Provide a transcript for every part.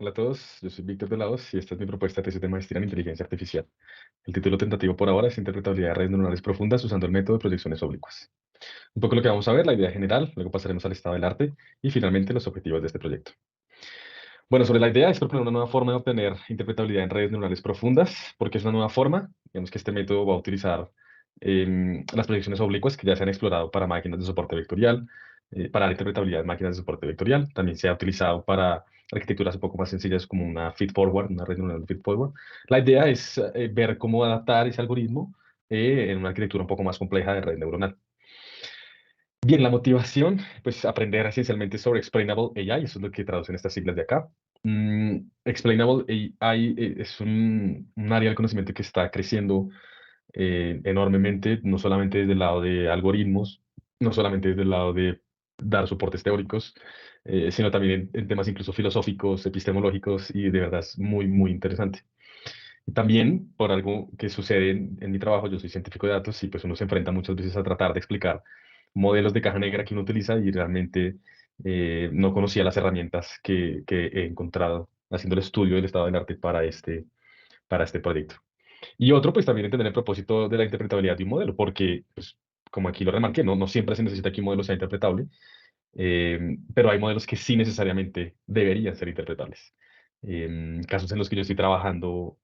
Hola a todos, yo soy Víctor de Laos y esta es mi propuesta de tesis de maestría en inteligencia artificial. El título tentativo por ahora es Interpretabilidad de redes neuronales profundas usando el método de proyecciones oblicuas. Un poco lo que vamos a ver, la idea general, luego pasaremos al estado del arte y finalmente los objetivos de este proyecto. Bueno, sobre la idea es proponer una nueva forma de obtener interpretabilidad en redes neuronales profundas, porque es una nueva forma. Digamos que este método va a utilizar las proyecciones oblicuas que ya se han explorado para máquinas de soporte vectorial, para la interpretabilidad en máquinas de soporte vectorial. También se ha utilizado para arquitecturas un poco más sencillas como una feed-forward, una red neuronal feed-forward. La idea es ver cómo adaptar ese algoritmo en una arquitectura un poco más compleja de red neuronal. Bien, la motivación, pues aprender esencialmente sobre Explainable AI, eso es lo que traducen estas siglas de acá. Explainable AI es un área del conocimiento que está creciendo enormemente, no solamente desde el lado de algoritmos, no solamente desde el lado de dar soportes teóricos, sino también en temas incluso filosóficos, epistemológicos, y de verdad es muy, muy interesante. Y también por algo que sucede en mi trabajo, yo soy científico de datos y pues uno se enfrenta muchas veces a tratar de explicar modelos de caja negra que uno utiliza y realmente no conocía las herramientas que he encontrado haciendo el estudio del estado del arte para este proyecto. Y otro, pues también entender el propósito de la interpretabilidad de un modelo, porque, pues, como aquí lo remarqué, no siempre se necesita que un modelo sea interpretable, pero hay modelos que sí necesariamente deberían ser interpretables. Casos en los que yo estoy trabajando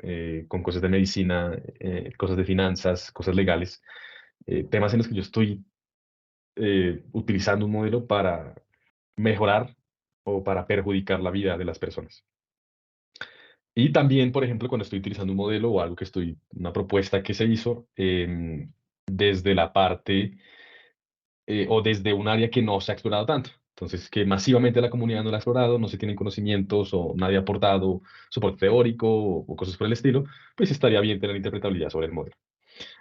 con cosas de medicina, cosas de finanzas, cosas legales, temas en los que yo estoy utilizando un modelo para mejorar o para perjudicar la vida de las personas. Y también, por ejemplo, cuando estoy utilizando un modelo o algo una propuesta que se hizo desde la parte o desde un área que no se ha explorado tanto. Entonces, que masivamente la comunidad no la ha explorado, no se tienen conocimientos o nadie ha aportado soporte teórico o cosas por el estilo, pues estaría bien tener interpretabilidad sobre el modelo.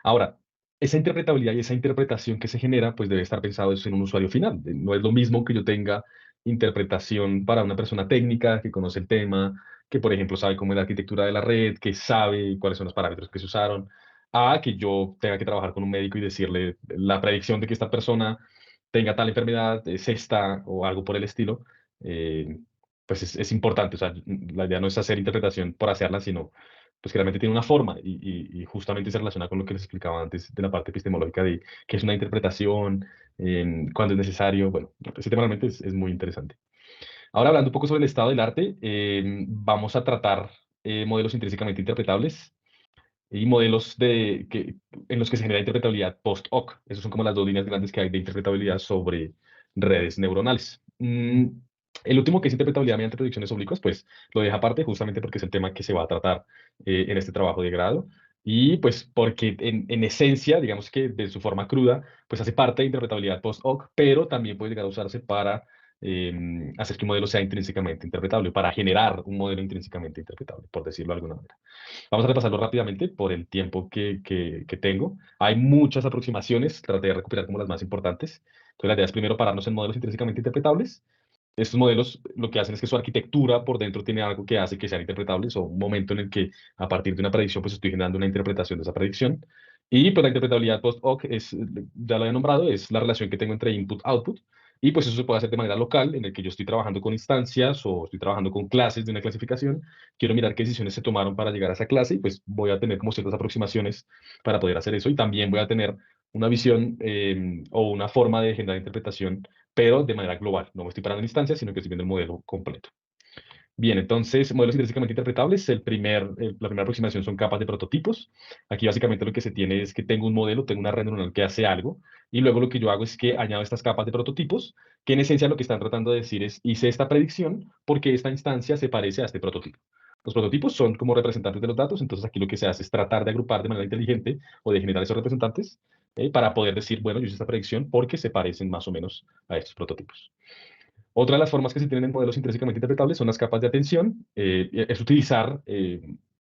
Ahora, esa interpretabilidad y esa interpretación que se genera, pues debe estar pensado eso en un usuario final. No es lo mismo que yo tenga interpretación para una persona técnica que conoce el tema, que por ejemplo sabe cómo es la arquitectura de la red, que sabe cuáles son los parámetros que se usaron, a que yo tenga que trabajar con un médico y decirle la predicción de que esta persona tenga tal enfermedad es esta o algo por el estilo. eh, pues es importante. O sea, la idea no es hacer interpretación por hacerla, sino pues que realmente tiene una forma y justamente se relaciona con lo que les explicaba antes de la parte epistemológica de qué es una interpretación, cuándo es necesario. Bueno, ese tema realmente es muy interesante. Ahora hablando un poco sobre el estado del arte, vamos a tratar modelos intrínsecamente interpretables y modelos en los que se genera interpretabilidad post-hoc. Esas son como las dos líneas grandes que hay de interpretabilidad sobre redes neuronales. El último, que es interpretabilidad mediante predicciones oblicuas, pues lo deja aparte justamente porque es el tema que se va a tratar en este trabajo de grado. Y pues porque en esencia, digamos que de su forma cruda, pues hace parte de interpretabilidad post-hoc, pero también puede llegar a usarse para hacer que un modelo sea intrínsecamente interpretable, para generar un modelo intrínsecamente interpretable, por decirlo de alguna manera. Vamos a repasarlo rápidamente por el tiempo que tengo. Hay muchas aproximaciones, traté de recuperar como las más importantes. Entonces, la idea es primero pararnos en modelos intrínsecamente interpretables. Estos modelos lo que hacen es que su arquitectura por dentro tiene algo que hace que sean interpretables, o un momento en el que a partir de una predicción pues estoy generando una interpretación de esa predicción. Y pues la interpretabilidad post-hoc es, ya lo he nombrado, es la relación que tengo entre input-output. Y pues eso se puede hacer de manera local, en el que yo estoy trabajando con instancias o estoy trabajando con clases de una clasificación. Quiero mirar qué decisiones se tomaron para llegar a esa clase y pues voy a tener como ciertas aproximaciones para poder hacer eso. Y también voy a tener una visión o una forma de generar interpretación, pero de manera global. No me estoy parando en instancias, sino que estoy viendo el modelo completo. Bien, entonces, modelos intrínsecamente interpretables. La primera aproximación son capas de prototipos. Aquí básicamente lo que se tiene es que tengo un modelo, tengo una red neuronal que hace algo, y luego lo que yo hago es que añado estas capas de prototipos, que en esencia lo que están tratando de decir es, hice esta predicción porque esta instancia se parece a este prototipo. Los prototipos son como representantes de los datos, entonces aquí lo que se hace es tratar de agrupar de manera inteligente o de generar esos representantes para poder decir, bueno, yo hice esta predicción porque se parecen más o menos a estos prototipos. Otra de las formas que se tienen en modelos intrínsecamente interpretables son las capas de atención. Es utilizar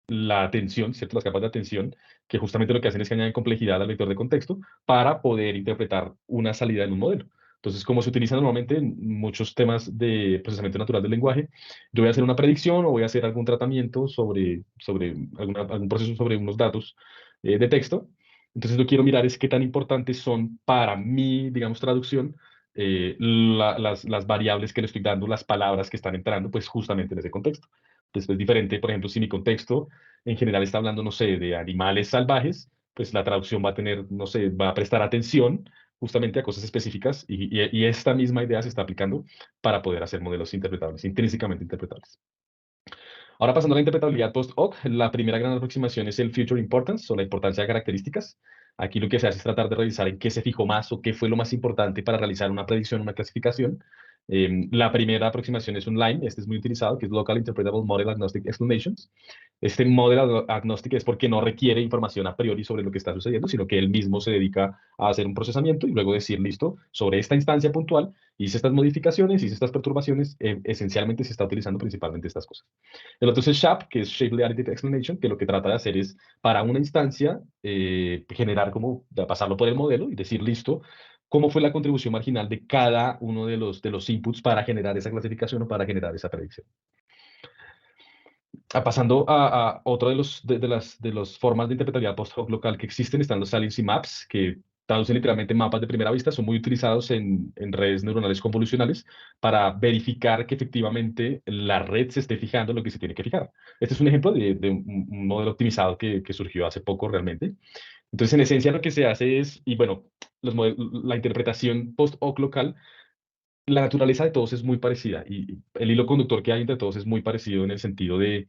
la atención, ¿cierto? Las capas de atención, que justamente lo que hacen es que añaden complejidad al vector de contexto para poder interpretar una salida en un modelo. Entonces, como se utiliza normalmente en muchos temas de procesamiento natural del lenguaje, yo voy a hacer una predicción o voy a hacer algún tratamiento sobre algún proceso sobre unos datos de texto. Entonces, lo que quiero mirar es qué tan importantes son para mi, digamos, traducción las variables que le estoy dando, las palabras que están entrando, pues justamente en ese contexto. Después diferente, por ejemplo, si mi contexto en general está hablando, no sé, de animales salvajes, pues la traducción va a tener, no sé, va a prestar atención justamente a cosas específicas y esta misma idea se está aplicando para poder hacer modelos interpretables, intrínsecamente interpretables. Ahora pasando a la interpretabilidad post-hoc, la primera gran aproximación es el future importance o la importancia de características. Aquí lo que se hace es tratar de revisar en qué se fijó más o qué fue lo más importante para realizar una predicción, una clasificación. La primera aproximación es un LIME, este es muy utilizado, que es Local Interpretable Model Agnostic Explanations. Este model agnóstico es porque no requiere información a priori sobre lo que está sucediendo, sino que él mismo se dedica a hacer un procesamiento y luego decir, listo, sobre esta instancia puntual, hice estas modificaciones, hice estas perturbaciones, esencialmente se está utilizando principalmente estas cosas. El otro es el SHAP, que es Shapley Additive Explanation, que lo que trata de hacer es, para una instancia, generar como, pasarlo por el modelo y decir, listo, cómo fue la contribución marginal de cada uno de los inputs para generar esa clasificación o para generar esa predicción. Pasando a otro de las formas de interpretabilidad post-hoc local que existen, están los saliency maps, que traducen literalmente mapas de primera vista, son muy utilizados en redes neuronales convolucionales para verificar que efectivamente la red se esté fijando en lo que se tiene que fijar. Este es un ejemplo de un modelo optimizado que surgió hace poco realmente. Entonces, en esencia, lo que se hace es, y bueno, la interpretación post-hoc local, la naturaleza de todos es muy parecida y el hilo conductor que hay entre todos es muy parecido en el sentido de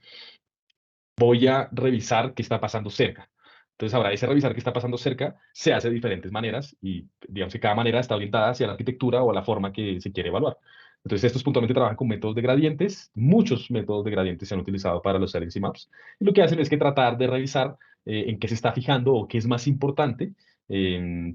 voy a revisar qué está pasando cerca. Entonces, ahora ese revisar qué está pasando cerca se hace de diferentes maneras y digamos que cada manera está orientada hacia la arquitectura o a la forma que se quiere evaluar. Entonces, estos puntualmente trabajan con métodos de gradientes. Muchos métodos de gradientes se han utilizado para los Saliency Maps. Y lo que hacen es que tratar de revisar en qué se está fijando o qué es más importante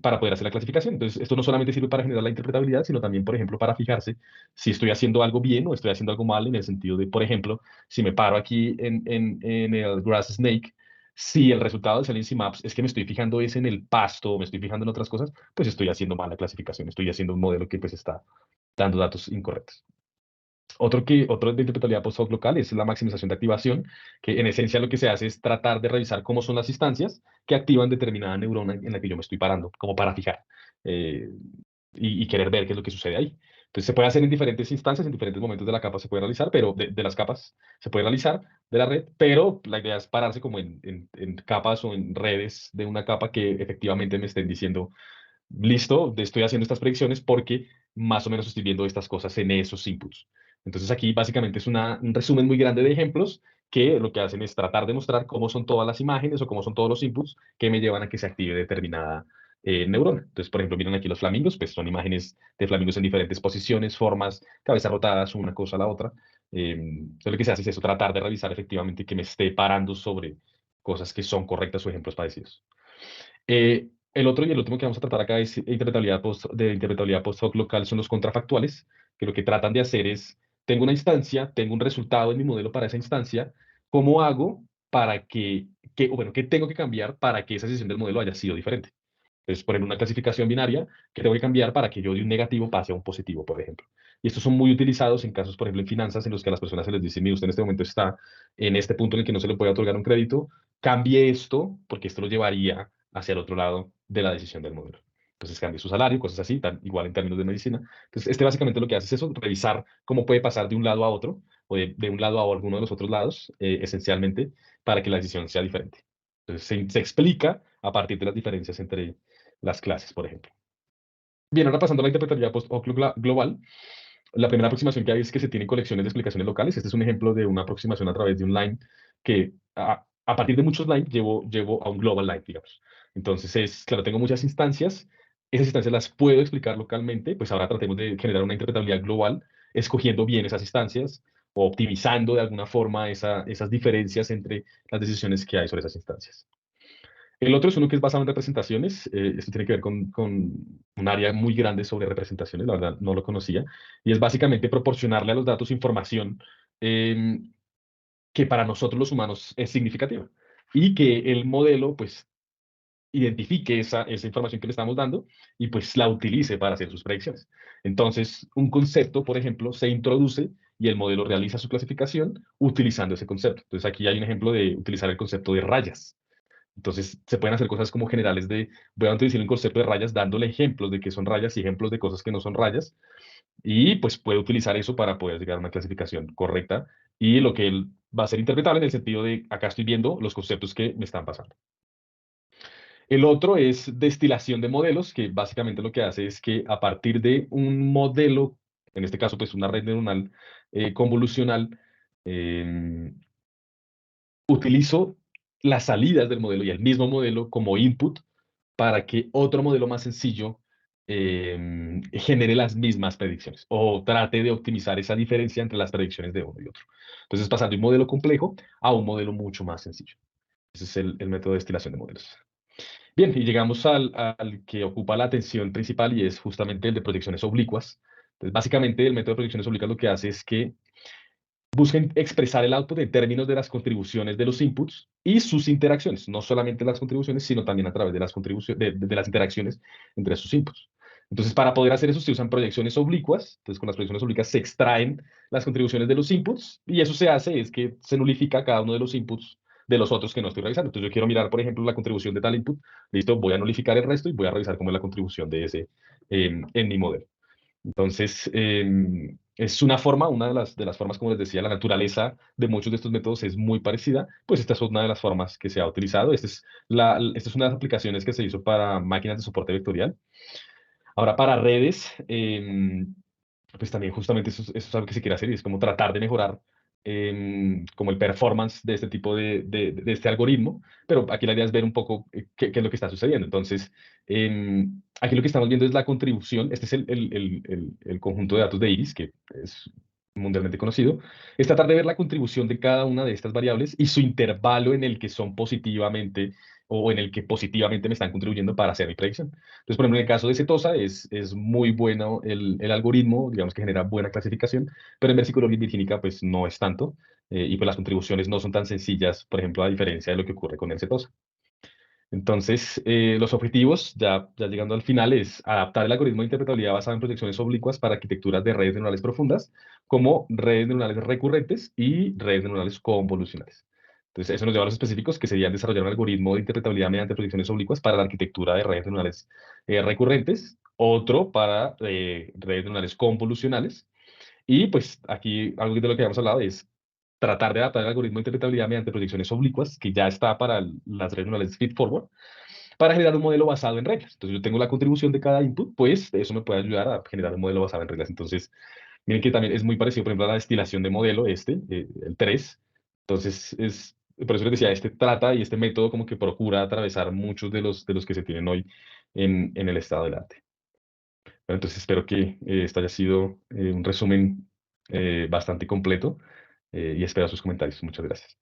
para poder hacer la clasificación. Entonces, esto no solamente sirve para generar la interpretabilidad, sino también, por ejemplo, para fijarse si estoy haciendo algo bien o estoy haciendo algo mal en el sentido de, por ejemplo, si me paro aquí en el Grass Snake, si el resultado del Saliency Maps es que me estoy fijando es en el pasto, o me estoy fijando en otras cosas, pues estoy haciendo mala clasificación, estoy haciendo un modelo que pues está dando datos incorrectos. Otro de interpretabilidad post-hoc local es la maximización de activación, que en esencia lo que se hace es tratar de revisar cómo son las instancias que activan determinada neurona en la que yo me estoy parando, como para fijar eh, y querer ver qué es lo que sucede ahí. Entonces se puede hacer en diferentes instancias, en diferentes momentos de la capa se puede realizar, pero de las capas se puede realizar de la red, pero la idea es pararse como en capas o en redes de una capa que efectivamente me estén diciendo, listo, estoy haciendo estas predicciones porque más o menos estoy viendo estas cosas en esos inputs. Entonces aquí básicamente es un resumen muy grande de ejemplos que lo que hacen es tratar de mostrar cómo son todas las imágenes o cómo son todos los inputs que me llevan a que se active determinada neurona. Entonces, por ejemplo, miren aquí los flamingos, pues son imágenes de flamingos en diferentes posiciones, formas, cabezas rotadas, una cosa a la otra. Entonces lo que se hace es eso, tratar de revisar efectivamente que me esté parando sobre cosas que son correctas o ejemplos parecidos. El otro y el último que vamos a tratar acá es interpretabilidad post-hoc local, son los contrafactuales, que lo que tratan de hacer es, tengo una instancia, tengo un resultado en mi modelo para esa instancia, ¿cómo hago para o bueno, qué tengo que cambiar para que esa decisión del modelo haya sido diferente? Entonces, por ejemplo, una clasificación binaria que tengo que cambiar para que yo de un negativo pase a un positivo, por ejemplo. Y estos son muy utilizados en casos, por ejemplo, en finanzas, en los que a las personas se les dice, mire, usted en este momento está en este punto en el que no se le puede otorgar un crédito, cambie esto, porque esto lo llevaría hacia el otro lado de la decisión del modelo. Entonces, cambie su salario, cosas así, igual en términos de medicina. Entonces, este básicamente lo que hace es eso, revisar cómo puede pasar de un lado a otro, o de un lado a alguno de los otros lados, esencialmente, para que la decisión sea diferente. Entonces, se explica a partir de las diferencias entre las clases, por ejemplo. Bien, ahora pasando a la interpretabilidad post-hoc global, la primera aproximación que hay es que se tienen colecciones de explicaciones locales. Este es un ejemplo de una aproximación a través de un line que a partir de muchos lines llevo a un global line, digamos. Entonces, claro, tengo muchas instancias, esas instancias las puedo explicar localmente, pues ahora tratemos de generar una interpretabilidad global, escogiendo bien esas instancias o optimizando de alguna forma esas diferencias entre las decisiones que hay sobre esas instancias. El otro es uno que es basado en representaciones. Esto tiene que ver con un área muy grande sobre representaciones, la verdad no lo conocía. Y es básicamente proporcionarle a los datos información em, que para nosotros los humanos es significativa. Y que el modelo, pues, identifique esa información que le estamos dando y pues la utilice para hacer sus predicciones. Entonces, un concepto, por ejemplo, se introduce y el modelo realiza su clasificación utilizando ese concepto. Entonces, aquí hay un ejemplo de utilizar el concepto de rayas. Entonces, se pueden hacer cosas como generales voy a utilizar un concepto de rayas dándole ejemplos de qué son rayas y ejemplos de cosas que no son rayas, y pues puede utilizar eso para poder llegar a una clasificación correcta y lo que él va a ser interpretable en el sentido de acá estoy viendo los conceptos que me están pasando. El otro es destilación de modelos, que básicamente lo que hace es que a partir de un modelo, en este caso pues una red neuronal convolucional, eh, utilizo las salidas del modelo y el mismo modelo como input para que otro modelo más sencillo genere las mismas predicciones o trate de optimizar esa diferencia entre las predicciones de uno y otro. Entonces, pasando de un modelo complejo a un modelo mucho más sencillo. Ese es el método de destilación de modelos. Bien, y llegamos al que ocupa la atención principal y es justamente el de proyecciones oblicuas. Entonces, básicamente, el método de proyecciones oblicuas lo que hace es que busquen expresar el output en términos de las contribuciones de los inputs y sus interacciones, no solamente las contribuciones, sino también a través de las contribuciones, de las interacciones entre sus inputs. Entonces, para poder hacer eso, se usan proyecciones oblicuas. Entonces, con las proyecciones oblicuas se extraen las contribuciones de los inputs y eso se hace es que se nulifica cada uno de los inputs de los otros que no estoy revisando. Entonces, yo quiero mirar, por ejemplo, la contribución de tal input. Listo, voy a nulificar el resto y voy a revisar cómo es la contribución de ese en mi modelo. Entonces, es una forma, una de las formas, como les decía, la naturaleza de muchos de estos métodos es muy parecida, pues esta es una de las formas que se ha utilizado. Esta es una de las aplicaciones que se hizo para máquinas de soporte vectorial. Ahora, para redes, pues también justamente eso es algo que se quiere hacer y es como tratar de mejorar como el performance de este tipo de este algoritmo, pero aquí la idea es ver un poco qué es lo que está sucediendo. Entonces, aquí lo que estamos viendo es la contribución, este es el conjunto de datos de Iris, que es mundialmente conocido, es tratar de ver la contribución de cada una de estas variables y su intervalo en el que son positivamente o en el que positivamente me están contribuyendo para hacer mi predicción. Entonces, por ejemplo, en el caso de Setosa es muy bueno el algoritmo, digamos que genera buena clasificación, pero en versicología virgínica pues no es tanto, y pues las contribuciones no son tan sencillas, por ejemplo, a diferencia de lo que ocurre con el Setosa. Entonces, los objetivos, ya llegando al final, es adaptar el algoritmo de interpretabilidad basado en proyecciones oblicuas para arquitecturas de redes neuronales profundas, como redes neuronales recurrentes y redes neuronales convolucionales. Entonces, eso nos lleva a los específicos, que serían desarrollar un algoritmo de interpretabilidad mediante proyecciones oblicuas para la arquitectura de redes neuronales recurrentes, otro para redes neuronales convolucionales, y pues aquí algo de lo que habíamos hablado es tratar de adaptar el algoritmo de interpretabilidad mediante proyecciones oblicuas, que ya está para las redes neuronales feedforward, para generar un modelo basado en reglas. Entonces yo tengo la contribución de cada input, pues eso me puede ayudar a generar un modelo basado en reglas. Entonces, miren que también es muy parecido, por ejemplo, a la destilación de modelo, el 3. Entonces, por eso les decía, este trata y este método como que procura atravesar muchos de los que se tienen hoy en el estado del arte. Bueno, entonces espero que esto haya sido un resumen bastante completo y espero sus comentarios. Muchas gracias.